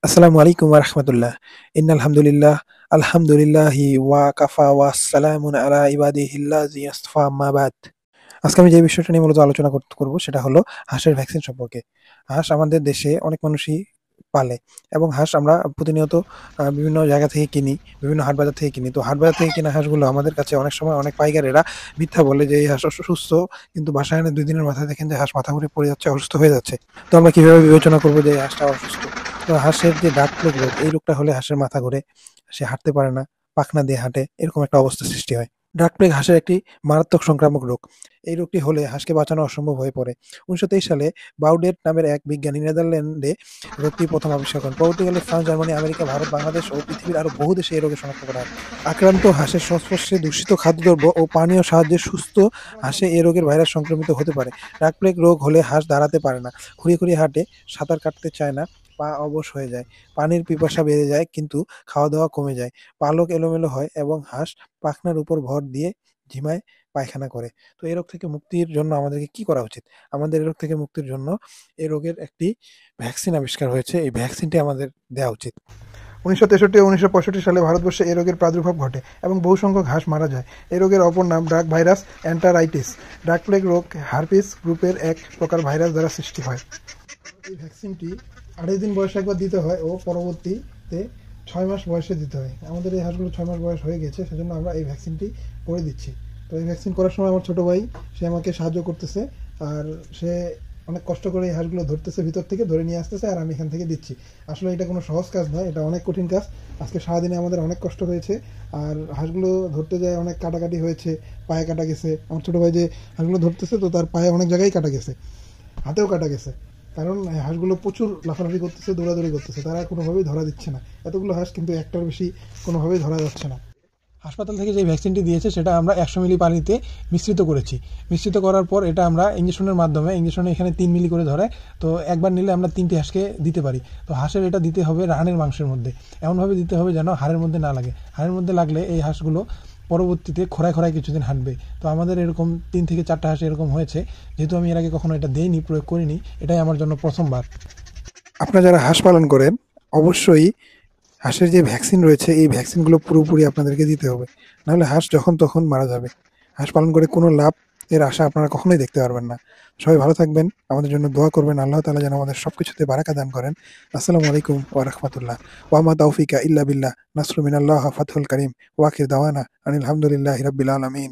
আসসালামু আলাইকুম ওয়া রাহমাতুল্লাহ। ইন্নাল হামদুলিল্লাহ, আলহামদুলিল্লাহি ওয়া কাফা ওয়া সালামুন আলা ইবাদিহিল্লাযী ইসতাফা আম্মা বাদ। আজকে আমি যে বিষয়টা নিয়ে মূলত আলোচনা করব সেটা হলো হাঁসের ভ্যাকসিন সম্পর্কে। হাঁস আমাদের দেশে অনেক মানুষই পালে এবং হাঁস আমরা প্রতিনিয়ত বিভিন্ন জায়গা থেকে কিনি, বিভিন্ন হাট-বাজার থেকে কিনি। তো হাট-বাজার থেকে কেনা হাঁসগুলো আমাদের কাছে অনেক সময় অনেক পাইকারেরা মিথ্যা বলে যে এই হাঁস সুস্থ, কিন্তু বাসায় এনে ২ দিনের মাথায় দেখেন যে হাঁস মাথা ঘুরে পড়ে যাচ্ছে, অসুস্থ হয়ে যাচ্ছে। তো আমরা কিভাবে বিবেচনা করব যে এই হাঁসটা অসুস্থ? তো হাঁসের যে ডাক প্লেগ রোগ, এই রোগটা হলে হাঁসের মাথা ঘোরে, সে হাঁটতে পারে না, পাখনা দিয়ে হাঁটে, এরকম একটা অবস্থার সৃষ্টি হয়। ডাক প্লেগ হাঁসের একটি মারাত্মক সংক্রামক রোগ। এই রোগটি হলে হাঁসকে বাঁচানো অসম্ভব হয়ে পড়ে। ১৯২৩ সালে বাউডেট নামের এক বিজ্ঞানী নেদারল্যান্ডে রোগটি প্রথম আবিষ্কার করেন। পরবর্তীকালে France, Germany, America, Bharat, Bangladesh ও পৃথিবীর আরো বহু দেশে এই রোগের শনাক্ত করা হয়। আক্রান্ত হাঁসের সংস্পর্শে দূষিত খাদ্যদ্রব্য ও পানীয় সাহায্যে সুস্থ হাঁসে এ রোগের ভাইরাস সংক্রমিত হতে পারে। ডাক প্লেগ রোগ হলে হাঁস দাঁড়াতে পারে না, খুঁড়িয়ে খুঁড়িয়ে হাঁটে, সাঁতার কাটতে চায় না, পা অবশ হয়ে যায়, পানির পিপাসা বেড়ে যায় কিন্তু খাওয়া-দাওয়া কমে যায়, পালক এলোমেলো হয় এবং হাঁস পাখনার উপর ভর দিয়ে ঝিমায়, পায়খানা করে। তো এই রোগ থেকে মুক্তির জন্য আমাদেরকে কি করা উচিত? আমাদের এই রোগ থেকে মুক্তির জন্য এই রোগের একটি ভ্যাকসিন আবিষ্কার হয়েছে। এই ভ্যাকসিনটি আমাদের দেয়া উচিত। ১৯৬৩ ও ১৯৬৫ সালে ভারতবর্ষে এই রোগের প্রাদুর্ভাব ঘটে এবং বহু সংখ্যক হাঁস মারা যায়। এই রোগের অপর নাম ডাক ভাইরাস এন্টারাইটিস। ডাক প্লেগ রোগ হার্পিস গ্রুপের এক প্রকার ভাইরাস দ্বারা সৃষ্টি হয়। এই ভ্যাকসিনটি ২৮ দিন বয়সে একবার দিতে হয় ও পরবর্তীতে ৬ মাস বয়সে দিতে হয়। আমাদের এই হাঁসগুলো ৬ মাস বয়স হয়ে গেছে, সেজন্য আমরা এই ভ্যাকসিনটি করে দিচ্ছি। তো এই ভ্যাকসিন করার সময় আমার ছোট ভাই, সে আমাকে সাহায্য করতেছে, আর সে অনেক কষ্ট করে এই হাঁসগুলো ধরতেছে, ভিতর থেকে ধরে নিয়ে আসতেছে, আর আমি এখান থেকে দিচ্ছি। আসলে এটা কোনো সহজ কাজ নয়, এটা অনেক কঠিন কাজ। আজকে সারাদিনে আমাদের অনেক কষ্ট হয়েছে, আর হাঁসগুলো ধরতে যায় অনেক কাটাকাটি হয়েছে, পায়ে কাটা গেছে। আমার ছোট ভাই যে হাঁসগুলো ধরতেছে, তো তার পায়ে অনেক জায়গায় কাটা গেছে, হাতেও কাটা গেছে, কারণ হাঁসগুলো প্রচুর লাফালাফি করতেছে, দৌড়াদৌড়ি করতেছে, তারা কোনোভাবেই ধরা দিচ্ছে না। এতগুলো হাঁস কিন্তু একটার বেশি কোনোভাবেই ধরা যাচ্ছে না। হাসপাতাল থেকে যে ভ্যাকসিনটি দিয়েছে সেটা আমরা ১০০ মিলি পানিতে মিশ্রিত করেছি। মিশ্রিত করার পর এটা আমরা ইঞ্জেকশনের মাধ্যমে, ইঞ্জেকশনে এখানে ৩ মিলি করে ধরে, তো একবার নিলে আমরা ৩টি হাঁসকে দিতে পারি। তো হাঁসের এটা দিতে হবে রানের মাংসের মধ্যে, এমনভাবে দিতে হবে যেন হাড়ের মধ্যে না লাগে। হাড়ের মধ্যে লাগলে এই হাঁসগুলো পরবর্তীতে খোঁড়ায় খোঁড়ায় কিছুদিন হাঁটবে। তো আমাদের এরকম ৩ থেকে ৪টা হাঁস এরকম হয়েছে। যেহেতু আমি এর আগে কখনো এটা দেইনি, প্রয়োগ করিনি, এটাই আমার জন্য প্রথমবার। আপনারা যারা হাঁস পালন করেন, অবশ্যই হাঁসের যে ভ্যাকসিন রয়েছে, এই ভ্যাকসিনগুলো পুরোপুরি আপনাদেরকে দিতে হবে। নাহলে হাঁস যখন তখন মারা যাবে। হাঁস পালন করে কোনো লাভ এর আশা আপনারা কখনোই দেখতে পারবেন না। সবাই ভালো থাকবেন, আমাদের জন্য দোয়া করবেন। আল্লাহ তাআলা যেন আমাদের সবকিছুতে বারাকা দান করেন। আসসালামু আলাইকুম ওয়া রাহমাতুল্লাহ। ওয়া মা তাওফিকা ইল্লা বিল্লাহ। নাসরুম মিনাল্লাহ, ফাতহুল কারীম। ওয়া আখির দাওয়ানা আনিল হামদুলিল্লাহি রাব্বিল আলামিন।